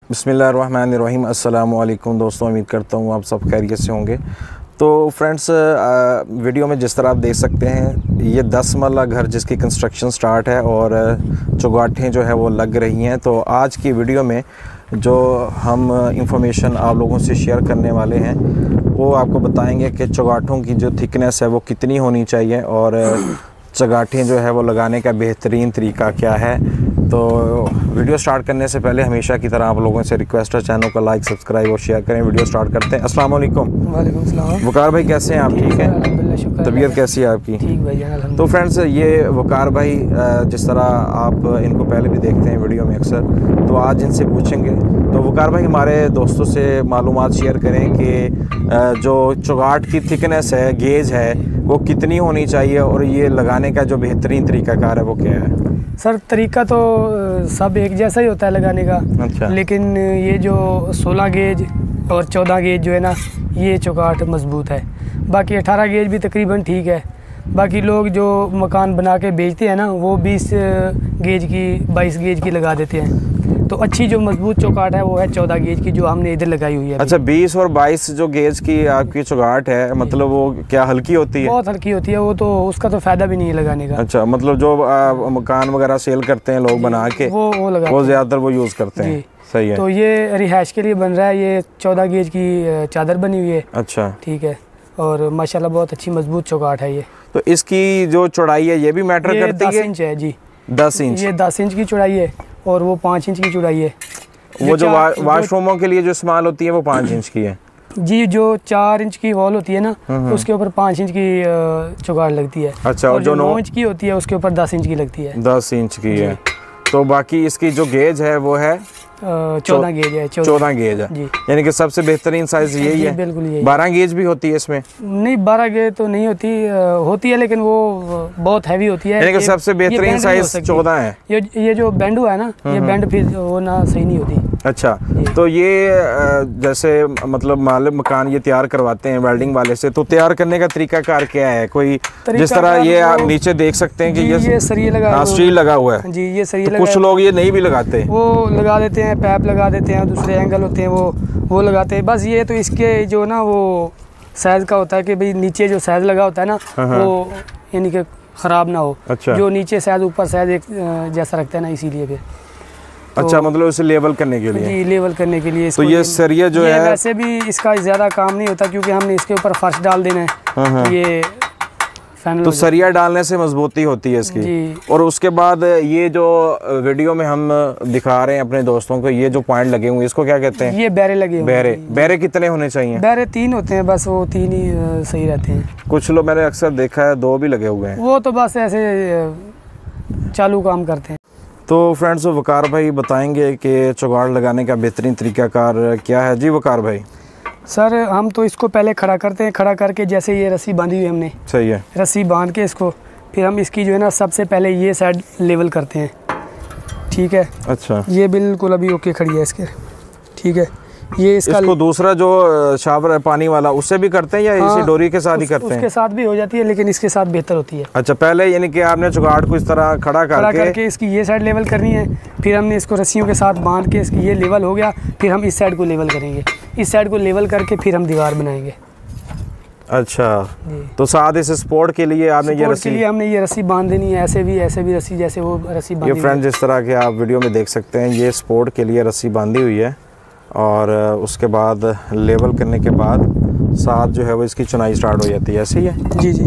बिस्मिल्लाहिर्रहमानिर्रहीम। अस्सलामु अलैकुम दोस्तों, उम्मीद करता हूँ आप सब खैरियत से होंगे। तो फ्रेंड्स, वीडियो में जिस तरह आप देख सकते हैं, ये 10 मरला घर जिसकी कंस्ट्रक्शन स्टार्ट है और चौगाठें जो है वो लग रही हैं। तो आज की वीडियो में जो हम इंफॉर्मेशन आप लोगों से शेयर करने वाले हैं वो आपको बताएंगे कि चौगाठों की जो थिकनेस है वो कितनी होनी चाहिए और चौगाठें जो है वो लगाने का बेहतरीन तरीका क्या है। तो वीडियो स्टार्ट करने से पहले हमेशा की तरह आप लोगों से रिक्वेस्ट है, चैनल को लाइक, सब्सक्राइब और शेयर करें। वीडियो स्टार्ट करते हैं। अस्सलाम वालेकुम। वालेकुम सलाम। वकार भाई कैसे हैं आप? ठीक हैं? तबीयत कैसी है आपकी? ठीक भाई। तो फ्रेंड्स, ये वकार भाई जिस तरह आप इनको पहले भी देखते हैं वीडियो में अक्सर, तो आज इनसे पूछेंगे। तो वकार भाई हमारे दोस्तों से मालूमात शेयर करें कि जो चौगाठ की थिकनेस है, गेज है, वो कितनी होनी चाहिए और ये लगाने का जो बेहतरीन तरीकाकार है वो क्या है? सर, तरीका तो सब एक जैसा ही होता है लगाने का। अच्छा। लेकिन ये जो 16 गेज और 14 गेज जो है ना, ये चौगाठ मजबूत है। बाकी 18 गेज भी तकरीबन ठीक है। बाकी लोग जो मकान बना के बेचते हैं ना, वो 20 गेज की, 22 गेज की लगा देते हैं। तो अच्छी जो मजबूत चौगाठ है वो है 14 गेज की, जो हमने इधर लगाई हुई है। अच्छा, 20 और 22 जो गेज की आपकी चौगाठ है, मतलब वो क्या हल्की होती है? बहुत हल्की होती है वो, तो उसका तो फायदा भी नहीं है लगाने का। अच्छा, मतलब जो मकान वगैरह सेल करते हैं लोग बना के, वो लगाते वो ज्यादातर वो यूज करते हैं। सही है। तो ये रिहाइश के लिए बन रहा है। ये 14 गेज की चादर बनी हुई है। अच्छा, ठीक है। और माशाल्लाह बहुत अच्छी मजबूत चौगाठ है ये। तो इसकी जो चौड़ाई है ये भी मैटर करती है? 10 इंच है जी। 10 इंच? ये 10 इंच की चौड़ाई है और वो 5 इंच की चौड़ाई है। वो जो वाशरूमों के लिए जो इस्तेमाल होती है वो 5 इंच की है जी। जो 4 इंच की वॉल होती है ना, उसके ऊपर 5 इंच की चौगाठ लगती है। अच्छा। और जो 9 इंच की होती है उसके ऊपर 10 इंच की लगती है। 10 इंच की है। तो बाकी इसकी जो गेज है वो है 14 गेज है। 14 गेज है जी। यानी कि सबसे बेहतरीन साइज यही है? बिल्कुल यही। 12 गेज भी होती है इसमें? नहीं, 12 गेज तो नहीं होती। होती है लेकिन वो बहुत हैवी होती है। यानी कि सबसे बेहतरीन साइज 14 है। ये जो बैंड हुआ है ना, ये बैंड फिर वो ना सही नहीं होती। अच्छा। तो ये जैसे मतलब मालिक मकान ये तैयार करवाते हैं वेल्डिंग वाले से, तो तैयार करने का तरीकाकार क्या है? कोई जिस तरह ये आप नीचे देख सकते हैं कि ये सरिये लगा, स्टील लगा हुआ है जी। ये सरिये तो कुछ लोग ये नहीं भी लगाते, वो लगा देते हैं, पैप लगा देते हैं, दूसरे एंगल होते हैं वो लगाते हैं। बस ये तो इसके जो ना वो साइज का होता है कि भाई नीचे जो साइज लगा होता है ना, वो यानी कि खराब ना हो। अच्छा। जो नीचे साइज ऊपर साइज एक जैसा रखता है ना, इसीलिए फिर। अच्छा, मतलब उसे लेवल करने के लिए? जी, लेवल करने के लिए। तो ये सरिया जो है, वैसे भी इसका ज़्यादा काम नहीं होता क्योंकि हमने इसके ऊपर फर्श डाल देना है। ये तो सरिया डालने से मजबूती होती है इसकी जी। और उसके बाद ये जो वीडियो में हम दिखा रहे हैं अपने दोस्तों को, ये जो पॉइंट लगे हुए इसको क्या कहते हैं? ये बैरे लगे हुए। बैरे कितने होने चाहिए? बैरे 3 होते हैं बस, वो 3 ही सही रहते हैं। कुछ लोग मैंने अक्सर देखा है 2 भी लगे हुए हैं। वो तो बस ऐसे चालू काम करते हैं। तो फ्रेंड्स, वकार भाई बताएंगे कि चौगाठ लगाने का बेहतरीन तरीकाकार क्या है? जी वकार भाई। सर, हम तो इसको पहले खड़ा करते हैं। खड़ा करके जैसे ये रस्सी बांधी हुई हमने, सही है, रस्सी बांध के इसको फिर हम इसकी जो है ना सबसे पहले ये साइड लेवल करते हैं। ठीक है। अच्छा। ये बिल्कुल अभी ओके खड़ी है इसके। ठीक है। ये इसको दूसरा जो शावर है पानी वाला, उससे भी करते हैं या इसी डोरी के साथ ही करते हैं? उसके साथ भी हो जाती है लेकिन इसके साथ बेहतर होती है। अच्छा, पहले यानी कि आपने चौगाठ को इस तरह खड़ा करके इसकी ये साइड लेवल करनी है। फिर हमने इसको रस्सियों के साथ बांध के इसकी ये लेवल हो गया, फिर हम इस साइड को लेवल करेंगे। इस साइड को लेवल करके फिर हम दीवार बनाएंगे। अच्छा। तो साथ इस सपोर्ट के लिए आपने ये रस्सी बांध देनी है। ऐसे भी रस्सी, जैसे वो रस्सी बांधी। ये फ्रेंड्स जिस तरह के आप वीडियो में देख सकते हैं, ये सपोर्ट के लिए रस्सी बांधी हुई है और उसके बाद लेवल करने के बाद साथ जो है वो इसकी चुनाई स्टार्ट हो जाती है। ऐसे ही है? जी जी।